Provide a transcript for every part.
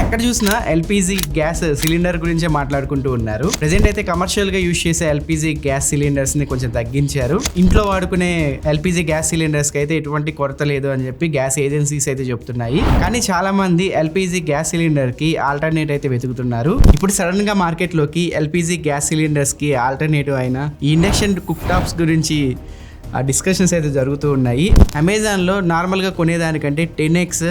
ఎక్కడ చూసినా LPG gas cylinder గురించే మాట్లాడుకుంటూ ఉన్నారు. ప్రెజెంట్ అయితే కమర్షియల్ గా యూజ్ చేసే ఎల్పిజి గ్యాస్ సిలిండర్స్ ని కొంచెం తగ్గించారు. ఇంట్లో వాడుకునే ఎల్పిజి గ్యాస్ సిలిండర్స్ కి అయితే ఎటువంటి కొరత లేదు అని చెప్పి గ్యాస్ ఏజెన్సీస్ అయితే చెప్తున్నాయి. కానీ చాలా మంది ఎల్పిజి గ్యాస్ సిలిండర్ కి ఆల్టర్నేట్ అయితే వెతుకుతున్నారు. ఇప్పుడు సడన్ గా మార్కెట్ లోకి ఎల్పిజి గ్యాస్ సిలిండర్స్ కి ఆల్టర్నేటివ్ అయిన ఈ ఇండక్షన్ కుక్ టాప్స్ గురించి డిస్కషన్స్ అయితే జరుగుతూ ఉన్నాయి. అమెజాన్లో నార్మల్గా కొనేదానికంటే 10x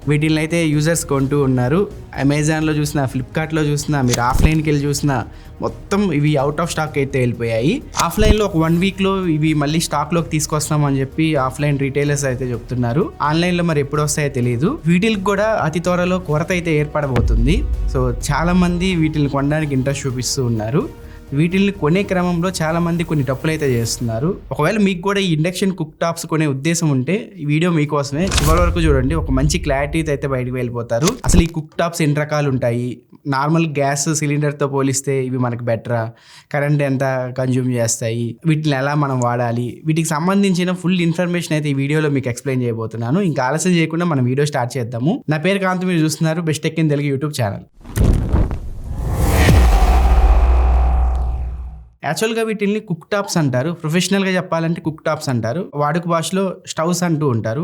వీటిని అయితే యూజర్స్ కొంటూ ఉన్నారు. అమెజాన్లో చూసినా, ఫ్లిప్కార్ట్లో చూసినా, మీరు ఆఫ్లైన్కి వెళ్ళి చూసినా మొత్తం ఇవి అవుట్ ఆఫ్ స్టాక్ అయితే వెళ్ళిపోయాయి. ఆఫ్లైన్లో ఒక 1 వీక్లో ఇవి మళ్ళీ స్టాక్లోకి తీసుకొస్తామని చెప్పి ఆఫ్లైన్ రీటైలర్స్ అయితే చెప్తున్నారు. ఆన్లైన్లో మరి ఎప్పుడు వస్తాయో తెలియదు. వీటికి కూడా అతి త్వరలో కొరత అయితే ఏర్పడబోతుంది. సో చాలామంది వీటిని కొనడానికి ఇంట్రెస్ట్ చూపిస్తూ ఉన్నారు. వీటిని కొనే క్రమంలో చాలా మంది కొన్ని తప్పులు అయితే చేస్తున్నారు. ఒకవేళ మీకు కూడా ఈ ఇండక్షన్ కుక్ టాప్స్ కొనే ఉద్దేశం ఉంటే ఈ వీడియో మీకోసమే. చివరి వరకు చూడండి, ఒక మంచి క్లారిటీ అయితే బయటకు వెళ్ళిపోతారు. అసలు ఈ కుక్ టాప్స్ ఎన్ని రకాలు ఉంటాయి, నార్మల్ గ్యాస్ సిలిండర్తో పోలిస్తే ఇవి మనకి బెటరా, కరెంట్ ఎంత కన్జ్యూమ్ చేస్తాయి, వీటిని ఎలా మనం వాడాలి, వీటికి సంబంధించిన ఫుల్ ఇన్ఫర్మేషన్ అయితే ఈ వీడియోలో మీకు ఎక్స్ప్లెయిన్ చేయబోతున్నాను. ఇంకా ఆలస్యం చేయకుండా మనం వీడియో స్టార్ట్ చేద్దాము. నా పేరు కాంత్, మీరు చూస్తున్నారు best tech in Telugu YouTube channel. యాక్చువల్గా వీటిని కుక్ టాప్స్ అంటారు. ప్రొఫెషనల్గా చెప్పాలంటే కుక్ టాప్స్ అంటారు. వాడుక భాషలో స్టవ్స్ అంటూ ఉంటారు.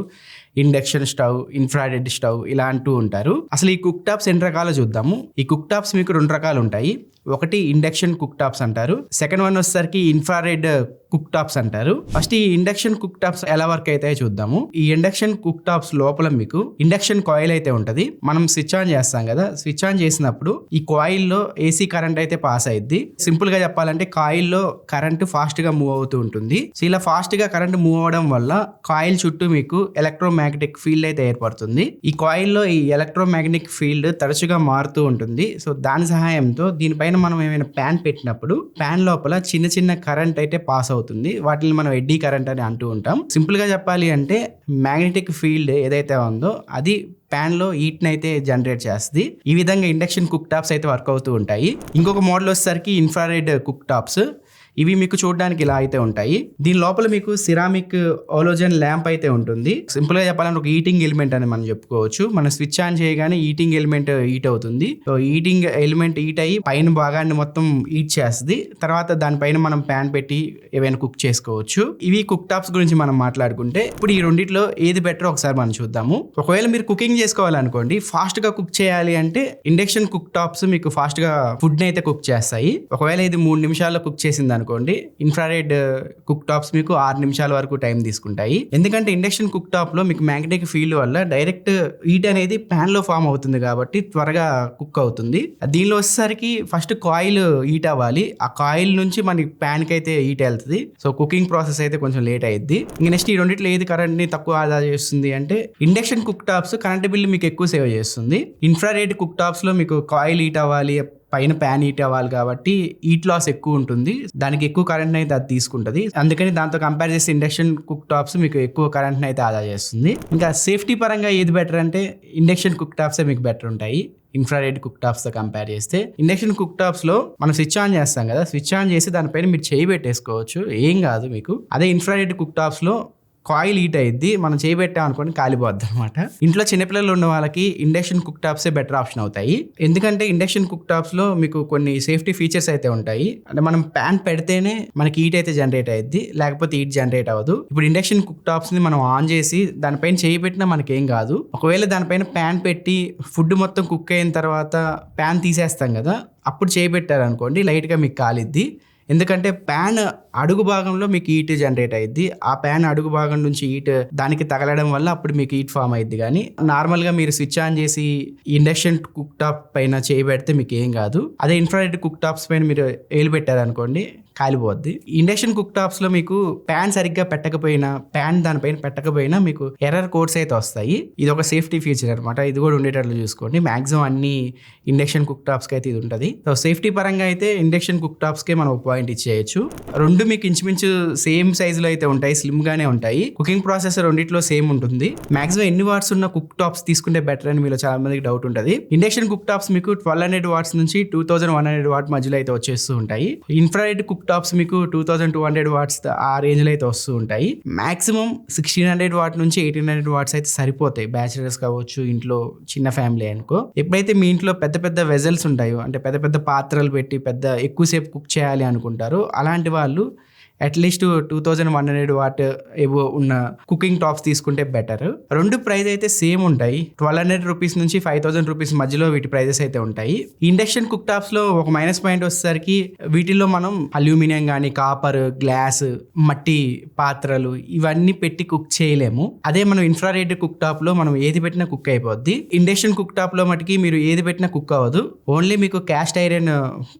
ఇండక్షన్ స్టవ్, ఇన్ఫ్రారెడ్ స్టవ్ ఇలా అంటూ ఉంటారు. అసలు ఈ కుక్ టాప్స్ ఎన్ని రకాలు చూద్దాము. ఈ కుక్ టాప్స్ మీకు 2 రకాలు ఉంటాయి. ఒకటి ఇండక్షన్ కుక్ టాప్స్ అంటారు. సెకండ్ వన్ వచ్చేసరికి ఇన్ఫ్రారెడ్ కుక్ టాప్స్ అంటారు. ఫస్ట్ ఈ ఇండక్షన్ కుక్ టాప్స్ ఎలా వర్క్ అయితే చూద్దాము. ఈ ఇండక్షన్ కుక్ టాప్స్ లోపల మీకు ఇండక్షన్ కాయిల్ అయితే ఉంటది. మనం స్విచ్ ఆన్ చేస్తాం కదా, స్విచ్ ఆన్ చేసినప్పుడు ఈ కాయిల్ లో ఏసీ కరెంట్ అయితే పాస్ అయ్యిద్ది. సింపుల్ గా చెప్పాలంటే కాయిల్ లో కరెంట్ ఫాస్ట్ గా మూవ్ అవుతూ ఉంటుంది. సో ఇలా ఫాస్ట్ గా కరెంట్ మూవ్ అవడం వల్ల కాయిల్ చుట్టూ మీకు ఎలక్ట్రోమాగ్నెటిక్ ఫీల్డ్ అయితే ఏర్పడుతుంది. ఈ కాయిల్ లో ఈ ఎలక్ట్రోమాగ్నెటిక్ ఫీల్డ్ తరచుగా మారుతూ ఉంటుంది. సో దాని సహాయంతో దీనిపైన మనం ఏమైనా ప్యాన్ పెట్టినప్పుడు ప్యాన్ లోపల చిన్న చిన్న కరెంట్ అయితే పాస్ అవుతుంది. వాటిని మనం ఎడ్డీ కరెంట్ అని అంటూ ఉంటాం. సింపుల్ గా చెప్పాలి అంటే మ్యాగ్నెటిక్ ఫీల్డ్ ఏదైతే ఉందో అది ప్యాన్ లో హీట్ అయితే జనరేట్ చేస్తుంది. ఈ విధంగా ఇండక్షన్ కుక్ టాప్స్ అయితే వర్క్ అవుతూ ఉంటాయి. ఇంకొక మోడల్ వచ్చేసరికి ఇన్ఫ్రారెడ్ కుక్ టాప్స్. ఇవి మీకు చూడడానికి ఇలా అయితే ఉంటాయి. దీని లోపల మీకు సిరామిక్ ఓలోజన్ ల్యాంప్ అయితే ఉంటుంది. సింపుల్ గా చెప్పాలంటే ఒక హీటింగ్ ఎలిమెంట్ అని మనం చెప్పుకోవచ్చు. మనం స్విచ్ ఆన్ చేయగానే హీటింగ్ ఎలిమెంట్ హీట్ అవుతుంది. సో హీటింగ్ ఎలిమెంట్ హీట్ అయ్యి పైన భాగాన్ని మొత్తం హీట్ చేస్తుంది. తర్వాత దానిపైన మనం ప్యాన్ పెట్టి ఏవైనా కుక్ చేసుకోవచ్చు. ఇవి కుక్ టాప్స్ గురించి మనం మాట్లాడుకుంటే ఇప్పుడు ఈ రెండిట్లో ఏది బెటర్ ఒకసారి మనం చూద్దాము. ఒకవేళ మీరు కుకింగ్ చేసుకోవాలనుకోండి, ఫాస్ట్ గా కుక్ చేయాలి అంటే ఇండక్షన్ కుక్ టాప్స్ మీకు ఫాస్ట్ గా ఫుడ్ ని అయితే కుక్ చేస్తాయి. ఒకవేళ ఇది 3 నిమిషాల్లో కుక్ చేసింది అనుకోండి, ఇన్ఫ్రారెడ్ కుక్ టాప్స్ మీకు 6 నిమిషాల వరకు టైం తీసుకుంటాయి. ఎందుకంటే ఇండక్షన్ కుక్ టాప్ లో మీకు మ్యాగ్నెటిక్ ఫీల్డ్ వల్ల డైరెక్ట్ హీట్ అనేది ప్యాన్ లో ఫామ్ అవుతుంది కాబట్టి త్వరగా కుక్ అవుతుంది. దీనిలో వచ్చేసరికి ఫస్ట్ కాయిల్ హీట్ అవ్వాలి. ఆ కాయిల్ నుంచి మనకి ప్యాన్ కి అయితే హీట్ వెళ్తుంది. సో కుకింగ్ ప్రాసెస్ అయితే కొంచెం లేట్ అయ్యిద్ది. ఇంక నెక్స్ట్ ఈ రెండిట్లో ఏది కరెంట్ ని తక్కువ ఆదా చేస్తుంది అంటే induction cook tops current bill మీకు ఎక్కువ సేవ్ చేస్తుంది. ఇన్ఫ్రారెడ్ కుక్ టాప్స్ లో మీకు కాయిల్ హీట్ అవ్వాలి, పైన ప్యాన్ హీట్ అవ్వాలి కాబట్టి హీట్ లాస్ ఎక్కువ ఉంటుంది. దానికి ఎక్కువ కరెంట్ అయితే అది తీసుకుంటుంది. అందుకని దాంతో కంపేర్ చేస్తే ఇండక్షన్ కుక్ టాప్స్ మీకు ఎక్కువ కరెంట్ అయితే ఆదా చేస్తుంది. ఇంకా సేఫ్టీ పరంగా ఏది బెటర్ అంటే ఇండక్షన్ కుక్ టాప్స్ మీకు బెటర్ ఉంటాయి ఇన్ఫ్రారెడ్ కుక్ టాప్స్ తో కంపేర్ చేస్తే. ఇండక్షన్ కుక్ టాప్స్ లో మనం స్విచ్ ఆన్ చేస్తాం కదా, స్విచ్ ఆన్ చేసి దానిపైన మీరు చేయి పెట్టేసుకోవచ్చు, ఏం కాదు మీకు. అదే ఇన్ఫ్రారెడ్ కుక్ టాప్స్ లో కాయిల్ హీట్ అయ్యిద్ది, మనం చేయబెట్టాం అనుకోండి కాలిపోద్ది అనమాట. ఇంట్లో చిన్నపిల్లలు ఉన్న వాళ్ళకి ఇండక్షన్ కుక్ టాప్సే బెటర్ ఆప్షన్ అవుతాయి. ఎందుకంటే ఇండక్షన్ కుక్ టాప్స్ లో మీకు కొన్ని సేఫ్టీ ఫీచర్స్ అయితే ఉంటాయి. అంటే మనం ప్యాన్ పెడితేనే మనకి హీట్ అయితే జనరేట్ అయ్యిద్ది, లేకపోతే హీట్ జనరేట్ అవ్వదు. ఇప్పుడు ఇండక్షన్ కుక్ టాప్స్ ని మనం ఆన్ చేసి దానిపైన చేయి పెట్టినా మనకేం కాదు. ఒకవేళ దానిపైన ప్యాన్ పెట్టి ఫుడ్ మొత్తం కుక్ అయిన తర్వాత ప్యాన్ తీసేస్తాం కదా, అప్పుడు చేయి పెట్టారనుకోండి లైట్ గా మీకు కాలిద్ది. ఎందుకంటే ప్యాన్ అడుగు భాగంలో మీకు హీట్ జనరేట్ అయ్యిద్ది. ఆ ప్యాన్ అడుగు భాగం నుంచి హీట్ దానికి తగలడం వల్ల అప్పుడు మీకు హీట్ ఫామ్ అయ్యిద్ది. కానీ నార్మల్ గా మీరు స్విచ్ ఆన్ చేసి ఇండక్షన్ కుక్ టాప్ పైన చేయి పెడితే మీకు ఏం కాదు. అదే ఇన్ఫ్రారెడ్ కుక్ టాప్స్ పైన మీరు ఏలు పెట్టారనుకోండి కాలిపోద్ది. ఇండక్షన్ కుక్ టాప్స్ లో మీకు ప్యాన్ సరిగ్గా పెట్టకపోయినా, ప్యాన్ దానిపైన పెట్టకపోయినా మీకు ఎర్రర్ కోడ్స్ అయితే వస్తాయి. ఇది ఒక సేఫ్టీ ఫీచర్ అనమాట. ఇది కూడా ఉండేటట్లు చూసుకోండి. మాక్సిమం అన్ని ఇండక్షన్ కుక్ టాప్స్ కి అయితే ఇది ఉంటుంది. సో సేఫ్టీ పరంగా అయితే ఇండక్షన్ కుక్ టాప్స్ కే మనం పాయింట్ ఇచ్చేయచ్చు. రెండు మీకు ఇంచుమించు సేమ్ సైజ్ లో అయితే ఉంటాయి, స్లిమ్ గానే ఉంటాయి. కుకింగ్ ప్రాసెస్ రెండిట్లో సేమ్ ఉంటుంది. మాక్సిమం ఎన్ని వాట్స్ ఉన్న కుక్ టాప్స్ తీసుకుంటే బెటర్ అని మీలో చాలా మందికి డౌట్ ఉంటుంది. ఇండక్షన్ కుక్ టాప్స్ మీకు 1200 వాట్స్ నుంచి 2100 వాట్ మధ్యలో అయితే వచ్చేస్తూ ఉంటాయి. ఇన్ఫ్రారెడ్ కుక్ కుక్ టాప్స్ మీకు 2200 వాట్స్ ఆ రేంజ్లో అయితే వస్తూ ఉంటాయి. మాక్సిమం 1600 వాట్ నుంచి 1800 వాట్స్ అయితే సరిపోతాయి. బ్యాచిలర్స్ కావచ్చు, ఇంట్లో చిన్న ఫ్యామిలీ అనుకో. ఎప్పుడైతే మీ ఇంట్లో పెద్ద పెద్ద వెజల్స్ ఉంటాయో, అంటే పెద్ద పెద్ద పాత్రలు పెట్టి ఎక్కువసేపు కుక్ చేయాలి అనుకుంటారో, అలాంటి వాళ్ళు అట్లీస్ట్ 2100 వాట్ ఏవో ఉన్న కుకింగ్ టాప్స్ తీసుకుంటే బెటర్. రెండు ప్రైస్ అయితే సేమ్ ఉంటాయి. 1200 రూపీస్ నుంచి 5000 రూపీస్ మధ్యలో వీటి ప్రైజెస్ అయితే ఉంటాయి. ఇండక్షన్ కుక్ టాప్స్ లో ఒక మైనస్ పాయింట్ వచ్చేసరికి వీటిల్లో మనం అల్యూమినియం కానీ, కాపర్, గ్లాస్, మట్టి పాత్రలు ఇవన్నీ పెట్టి కుక్ చేయలేము. అదే మనం ఇన్ఫ్రారెడ్ కుక్ టాప్ లో మనం ఏది పెట్టినా కుక్ అయిపోద్ది. ఇండక్షన్ కుక్ టాప్ లో మటుకి మీరు ఏది పెట్టినా కుక్ అవ్వదు. ఓన్లీ మీకు క్యాస్ట్ ఐరన్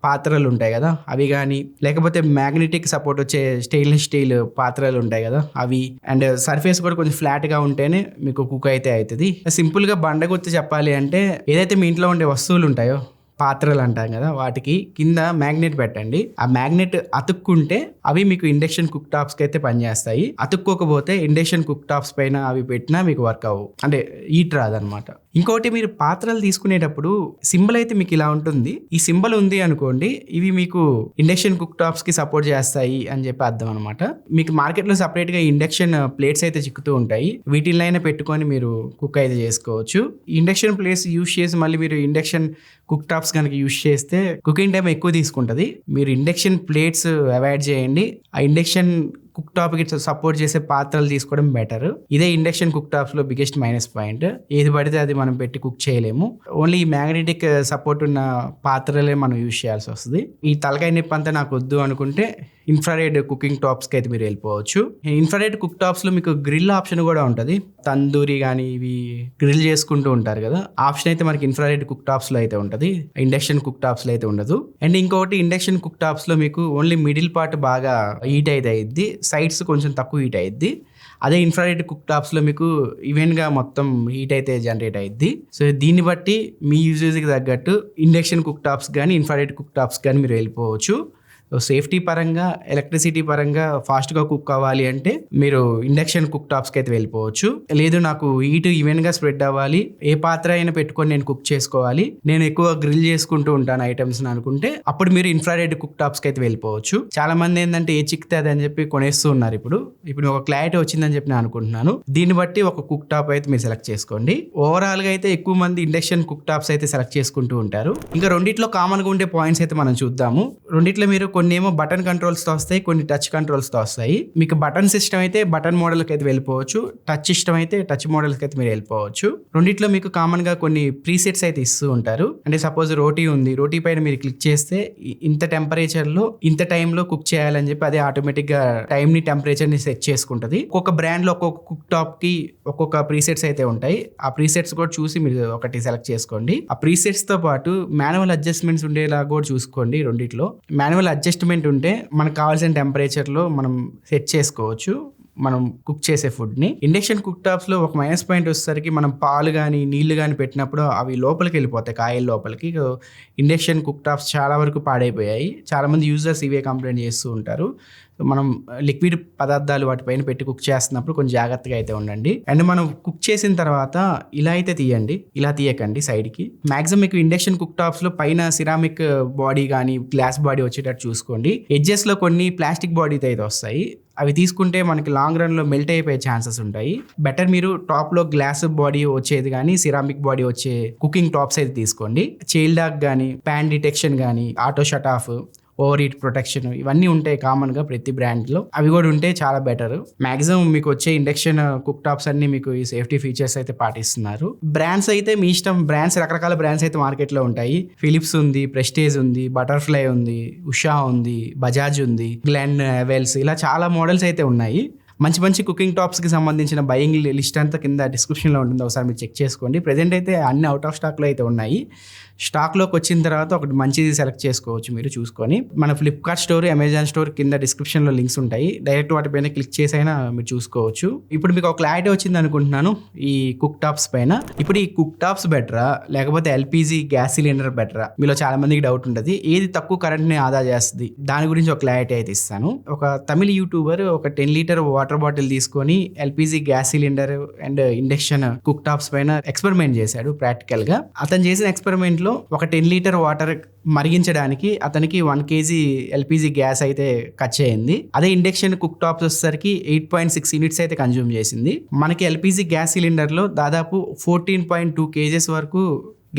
పాత్రలు ఉంటాయి కదా, అవి కానీ, లేకపోతే మ్యాగ్నెటిక్ సపోర్ట్ వచ్చే స్టెయిన్లెస్ స్టీల్ పాత్రలు ఉంటాయి కదా అవి, అండ్ సర్ఫేస్ కూడా కొంచెం ఫ్లాట్ గా ఉంటేనే మీకు కుక్ అయితే అవుతుంది. సింపుల్ గా బండ గుర్తు చెప్పాలి అంటే, ఏదైతే మీ ఇంట్లో ఉండే వస్తువులు ఉంటాయో, పాత్రలు అంటాం కదా, వాటికి కింద మ్యాగ్నెట్ పెట్టండి. ఆ మ్యాగ్నెట్ అతుక్కుంటే అవి మీకు ఇండక్షన్ కుక్ టాప్స్ కి అయితే పనిచేస్తాయి. అతుక్కోకపోతే ఇండక్షన్ కుక్ టాప్స్ పైన అవి పెట్టినా మీకు వర్క్ అవ్వవు, అంటే హీట్ రాదనమాట. ఇంకోటి, మీరు పాత్రలు తీసుకునేటప్పుడు సింబల్ అయితే మీకు ఇలా ఉంటుంది. ఈ సింబల్ ఉంది అనుకోండి, ఇవి మీకు ఇండక్షన్ కుక్ టాప్స్ కి సపోర్ట్ చేస్తాయి అని చెప్పి అర్థం అనమాట. మీకు మార్కెట్ లో సపరేట్ గా ఇండక్షన్ ప్లేట్స్ అయితే చిక్కుతూ ఉంటాయి. వీటినైనా పెట్టుకొని మీరు కుక్ అయితే చేసుకోవచ్చు. ఇండక్షన్ ప్లేట్స్ యూజ్ చేసి మళ్ళీ మీరు ఇండక్షన్ కుక్ టాప్స్ కనుక యూజ్ చేస్తే కుకింగ్ టైం ఎక్కువ తీసుకుంటుంది. మీరు ఇండక్షన్ ప్లేట్స్ అవాయిడ్ చేయండి. ఆ ఇండక్షన్ కుక్ టాప్ కి సపోర్ట్ చేసే పాత్రలు తీసుకోవడం బెటర్. ఇదే ఇండక్షన్ కుక్ టాప్స్ లో బిగ్గెస్ట్ మైనస్ పాయింట్. ఏది పడితే అది మనం పెట్టి కుక్ చేయలేము. ఓన్లీ మ్యాగ్నెటిక్ సపోర్ట్ ఉన్న పాత్రలే మనం యూజ్ చేయాల్సి వస్తుంది. ఈ తలకాయ నొప్పి అంతా నాకు వద్దు అనుకుంటే ఇన్ఫ్రారెడ్ కుకింగ్ టాప్స్ కి అయితే మీరు వెళ్ళిపోవచ్చు. ఇన్ఫ్రారెడ్ కుక్ టాప్స్ లో మీకు గ్రిల్ ఆప్షన్ కూడా ఉంటుంది. తందూరి కానీ ఇవి గ్రిల్ చేసుకుంటూ ఉంటారు కదా, ఆప్షన్ అయితే మనకి ఇన్ఫ్రారెడ్ కుక్ టాప్స్ లో అయితే ఉంటుంది, ఇండక్షన్ కుక్ టాప్స్ లో అయితే ఉండదు. అండ్ ఇంకొకటి, ఇండక్షన్ కుక్ టాప్స్ లో మీకు ఓన్లీ మిడిల్ పార్ట్ బాగా హీట్ అయితే అయ్యిద్ది, సైడ్స్ కొంచెం తక్కువ హీట్ అయ్యిద్ది. అదే ఇన్ఫ్రారెడ్ కుక్ టాప్స్ లో మీకు ఈవెన్ గా మొత్తం హీట్ అయితే జనరేట్ అయ్యిద్ది. సో దీన్ని బట్టి మీ యూజెస్కి తగ్గట్టు ఇండక్షన్ కుక్ టాప్స్ కానీ, ఇన్ఫ్రారెడ్ కుక్ టాప్స్ కానీ మీరు వెళ్ళిపోవచ్చు. సేఫ్టీ పరంగా, ఎలక్ట్రిసిటీ పరంగా ఫాస్ట్గా కుక్ అవ్వాలి అంటే మీరు ఇండక్షన్ కుక్ టాప్స్కి అయితే వెళ్ళిపోవచ్చు. లేదు, నాకు హీట్ ఈవెన్గా స్ప్రెడ్ అవ్వాలి, ఏ పాత్ర అయినా పెట్టుకొని నేను కుక్ చేసుకోవాలి, నేను ఎక్కువ గ్రిల్ చేసుకుంటూ ఉంటాను ఐటమ్స్ అనుకుంటే అప్పుడు మీరు ఇన్ఫ్రారెడ్ కుక్ టాప్స్కి అయితే వెళ్ళిపోవచ్చు. చాలా మంది ఏంటంటే ఏ చిక్తే అని చెప్పి కొనేస్తూ ఉన్నారు. ఇప్పుడు ఒక క్లారిటీ వచ్చిందని చెప్పి నేను అనుకుంటున్నాను. దీన్ని బట్టి ఒక కుక్ టాప్ అయితే మీరు సెలెక్ట్ చేసుకోండి. ఓవరాల్ గా అయితే ఎక్కువ మంది ఇండక్షన్ కుక్ టాప్స్ అయితే సెలెక్ట్ చేసుకుంటూ ఉంటారు. ఇంకా రెండిట్లో కామన్ గా ఉండే పాయింట్స్ అయితే మనం చూద్దాము. రెండిట్లో మీరు కొన్ని ఏమో బటన్ కంట్రోల్స్ తో వస్తాయి, కొన్ని టచ్ కంట్రోల్స్ తో వస్తాయి. మీకు బటన్ సిస్టమ్ అయితే బటన్ మోడల్ కి అయితే వెళ్ళిపోవచ్చు, టచ్ సిస్టమ్ అయితే టచ్ మోడల్ కి అయితే మీరు వెళ్ళిపోవచ్చు. రెండిట్లో మీకు కామన్ గా కొన్ని ప్రీసెట్స్ అయితే ఇస్తూ ఉంటారు. అంటే సపోజ్ రోటీ ఉంది, రోటీ పైన మీరు క్లిక్ చేస్తే ఇంత టెంపరేచర్ లో ఇంత టైం లో కుక్ చేయాలని చెప్పి అదే ఆటోమేటిక్ గా టైం ని, టెంపరేచర్ ని సెట్ చేసుకుంటది. ఒక్కొక్క బ్రాండ్ లో ఒక్కొక్క కుక్ టాప్ కి ఒక్కొక్క ప్రీసెట్స్ అయితే ఉంటాయి. ఆ ప్రీసెట్స్ కూడా చూసి మీరు ఒకటి సెలెక్ట్ చేసుకోండి. ఆ ప్రీసెట్స్ తో పాటు మాన్యువల్ అడ్జస్ట్మెంట్స్ ఉండేలా కూడా చూసుకోండి. రెండిట్లో మాన్యువల్ అడ్జస్ట్మెంట్ ఉంటే మనకు కావాల్సిన టెంపరేచర్ లో మనం సెట్ చేసుకోవచ్చు మనం కుక్ చేసే ఫుడ్ ని. ఇండక్షన్ కుక్ టాప్స్ లో ఒక మైనస్ పాయింట్ వచ్చేసరికి మనం పాలు కానీ, నీళ్లు కానీ పెట్టినప్పుడు అవి లోపలికి వెళ్ళిపోతాయి, కాయల లోపలికి. ఇండక్షన్ కుక్ టాప్స్ చాలా వరకు పాడైపోయాయి. చాలా మంది యూజర్స్ ఇవే కంప్లైంట్ చేస్తూ ఉంటారు. మనం లిక్విడ్ పదార్థాలు వాటిపైన పెట్టి కుక్ చేస్తున్నప్పుడు కొంచెం జాగ్రత్తగా అయితే ఉండండి. అండ్ మనం కుక్ చేసిన తర్వాత ఇలా అయితే తీయండి, ఇలా తీయకండి సైడ్ కి. మాక్సిమం మీకు ఇండక్షన్ కుక్ టాప్స్ లో పైన సిరామిక్ బాడీ కానీ, గ్లాస్ బాడీ వచ్చేటట్టు చూసుకోండి. ఎడ్జెస్ లో కొన్ని ప్లాస్టిక్ బాడీ అయితే వస్తాయి, అవి తీసుకుంటే మనకి లాంగ్ రన్ లో మెల్ట్ అయిపోయే ఛాన్సెస్ ఉంటాయి. బెటర్ మీరు టాప్ లో గ్లాస్ బాడీ వచ్చేది కానీ, సిరామిక్ బాడీ వచ్చే కుకింగ్ టాప్స్ అయితే తీసుకోండి. చైల్డ్ లాక్ కానీ, ప్యాన్ డిటెక్షన్ కానీ, auto shut off, over heat protection ఇవన్నీ ఉంటాయి కామన్ గా ప్రతి బ్రాండ్ లో. అవి కూడా ఉంటే చాలా బెటర్. మాక్సిమం మీకు వచ్చే ఇండక్షన్ కుక్ టాప్స్ అన్ని మీకు ఈ సేఫ్టీ ఫీచర్స్ అయితే పాటిస్తున్నారు. బ్రాండ్స్ అయితే మీ ఇష్టం. బ్రాండ్స్ రకరకాల బ్రాండ్స్ అయితే మార్కెట్ లో ఉంటాయి. ఫిలిప్స్ ఉంది, ప్రెస్టేజ్ ఉంది, బటర్ఫ్లై ఉంది, ఉషా ఉంది, బజాజ్ ఉంది, గ్లెన్, ఎవెల్స్, ఇలా చాలా మోడల్స్ అయితే ఉన్నాయి. మంచి మంచి కుకింగ్ టాప్స్ కి సంబంధించిన బయింగ్ లిస్ట్ అంతా కింద డిస్క్రిప్షన్ లో ఉంటుంది, ఒకసారి మీరు చెక్ చేసుకోండి. ప్రెజెంట్ అయితే అన్ని అవుట్ ఆఫ్ స్టాక్ లో అయితే ఉన్నాయి. స్టాక్లోకి వచ్చిన తర్వాత ఒకటి మంచిది సెలెక్ట్ చేసుకోవచ్చు మీరు చూసుకొని. మన ఫ్లిప్కార్ట్ స్టోర్, అమెజాన్ స్టోర్ కింద డిస్క్రిప్షన్లో లింక్స్ ఉంటాయి, డైరెక్ట్ వాటిపైన క్లిక్ చేసి అయినా మీరు చూసుకోవచ్చు. ఇప్పుడు మీకు ఒక క్లారిటీ వచ్చింది అనుకుంటున్నాను ఈ కుక్ టాప్స్ పైన. ఇప్పుడు ఈ కుక్ టాప్స్ బెటరా లేకపోతే ఎల్పిజి గ్యాస్ సిలిండర్ బెటరా? మీలో చాలా మందికి డౌట్ ఉంటుంది, ఏది తక్కువ కరెంట్ని ఆదా చేస్తుంది, దాని గురించి ఒక క్లారిటీ అయితే ఇస్తాను. ఒక తమిళ యూట్యూబర్ ఒక 10 లీటర్ వాటర్ బాటిల్ తీసుకొని LPG gas cylinder and induction cook tops పైన ఎక్స్పెరిమెంట్ చేశాడు ప్రాక్టికల్ గా. అతను చేసిన ఎక్స్పెరిమెంట్ లో ఒక 10 లీటర్ వాటర్ మరిగించడానికి అతనికి 1 kg ఎల్పిజి గ్యాస్ అయితే ఖర్చు అయింది. అదే ఇండక్షన్ కుక్ టాప్స్ వచ్చేసరికి 8.6 యూనిట్స్ అయితే కన్జ్యూమ్ చేసింది. మనకి ఎల్పిజి గ్యాస్ సిలిండర్ లో దాదాపు 14.2 kgs వరకు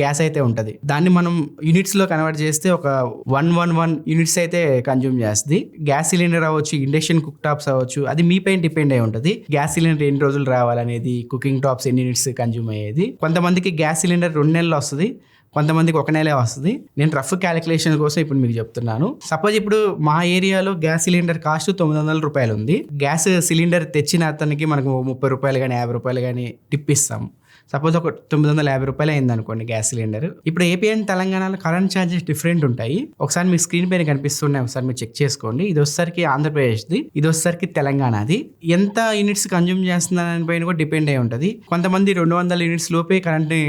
గ్యాస్ అయితే ఉంటుంది. దాన్ని మనం యూనిట్స్ లో కన్వర్ట్ చేస్తే ఒక 111 యూనిట్స్ అయితే కన్జ్యూమ్ చేస్తుంది. గ్యాస్ సిలిండర్ అవ్వచ్చు, ఇండక్షన్ కుక్ టాప్స్ అవ్వచ్చు, అది మీ పైన డిపెండ్ అయి ఉంటుంది. గ్యాస్ సిలిండర్ ఎన్ని రోజులు రావాలనేది, కుకింగ్ టాప్స్ ఎన్ని యూనిట్స్ కన్జ్యూమ్ అయ్యేది. కొంతమందికి గ్యాస్ సిలిండర్ 2 నెలలు వస్తుంది, కొంతమందికి 1 నెలే వస్తుంది. నేను రఫ్ క్యాలిక్యులేషన్ కోసం ఇప్పుడు మీకు చెప్తున్నాను. సపోజ్ ఇప్పుడు మా ఏరియాలో గ్యాస్ సిలిండర్ కాస్ట్ 900 రూపాయలు ఉంది. గ్యాస్ సిలిండర్ తెచ్చిన అతనికి మనకు 30 రూపాయలు కానీ 50 రూపాయలు కానీ టిప్ ఇస్తాం. సపోజ్ ఒక 950 రూపాయలు అయింది అనుకోండి గ్యాస్ సిలిండర్. ఇప్పుడు ఏపీ అండ్ తెలంగాణలో కరెంట్ ఛార్జెస్ డిఫరెంట్ ఉంటాయి. ఒకసారి మీ స్క్రీన్ పైన కనిపిస్తున్నాయి, ఒకసారి మీరు చెక్ చేసుకోండి. ఇది వచ్చేసరికి ఆంధ్రప్రదేశ్ది, ఇది వచ్చేసరికి తెలంగాణది. ఎంత యూనిట్స్ కన్జ్యూమ్ చేస్తున్నారని పైన కూడా డిపెండ్ అయి ఉంటుంది. కొంతమంది 200 యూనిట్స్ లోపే కరెంట్ని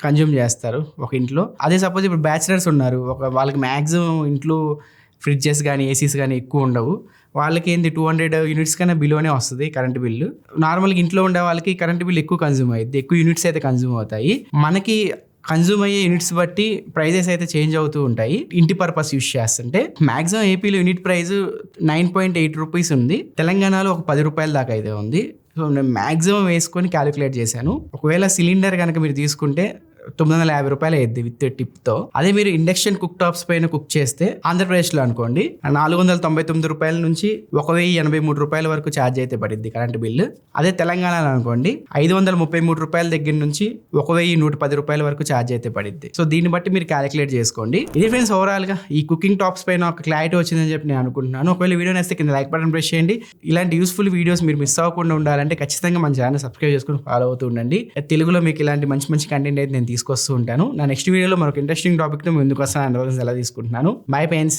కన్జ్యూమ్ చేస్తారు ఒక ఇంట్లో. అదే సపోజ్ ఇప్పుడు బ్యాచిలర్స్ ఉన్నారు, వాళ్ళకి మ్యాక్సిమం ఇంట్లో ఫ్రిడ్జెస్ కానీ ఏసీస్ కానీ ఎక్కువ ఉండవు. వాళ్ళకి ఏంది 200 యూనిట్స్ కన్నా బిలోనే వస్తుంది కరెంట్ బిల్లు. నార్మల్గా ఇంట్లో ఉండే వాళ్ళకి కరెంట్ బిల్ ఎక్కువ కన్జ్యూమ్ అయ్యింది, ఎక్కువ యూనిట్స్ అయితే కన్జ్యూమ్ అవుతాయి. మనకి కన్జ్యూమ్ అయ్యే యూనిట్స్ బట్టి ప్రైజెస్ అయితే చేంజ్ అవుతూ ఉంటాయి. ఇంటి పర్పస్ యూస్ చేస్తుంటే మాక్సిమం ఏపీలో యూనిట్ ప్రైస్ 9.8 రూపీస్ ఉంది, తెలంగాణలో ఒక 10 రూపాయల దాకా అయితే ఉంది. సో నేను మాక్సిమం వేసుకొని క్యాలిక్యులేట్ చేశాను. ఒకవేళ సిలిండర్ కనుక మీరు తీసుకుంటే 950 రూపాయలు అయ్యింది విత్ టిప్తో. అదే మీరు ఇండక్షన్ కుక్ టాప్స్ పైన కుక్ చేస్తే ఆంధ్రప్రదేశ్లో అనుకోండి 499 రూపాయల నుంచి 1083 రూపాయల వరకు ఛార్జ్ అయితే పడింది కరెంట్ బిల్లు. అదే తెలంగాణలో అనుకోండి 533 రూపాయల దగ్గర నుంచి 1110 రూపాయల వరకు ఛార్జ్ అయితే పడింది. సో దీన్ని బట్టి మీరు క్యాలిక్యులేట్ చేసుకోండి. ఇది ఫ్రెండ్స్ ఓవరాల్గా ఈ కుకింగ్ టాప్స్ పైన ఒక క్లారిటీ వచ్చిందని చెప్పి నేను అనుకుంటున్నాను. ఒకవేళ వీడియో నచ్చితే కింద లైక్ బటన్ ప్రెస్ చేయండి. ఇలాంటి యూస్ఫుల్ వీడియోస్ మీరు మిస్ అవ్వకుండా ఉండాలంటే ఖచ్చితంగా మన ఛానల్ సబ్స్క్రైబ్ చేసుకుని ఫాలో అవుతూ ఉండండి. తెలుగులో మీకు ఇలాంటి మంచి మంచి కంటెంట్ అయితే నేను తీసుకొస్తూ ఉంటాను. నా నెక్స్ట్ వీడియోలో మరొక ఇంట్రెస్టింగ్ టాపిక్తో ముందుకు వస్తాను. ఎలా తీసుకుంటున్నాను. Bye friends.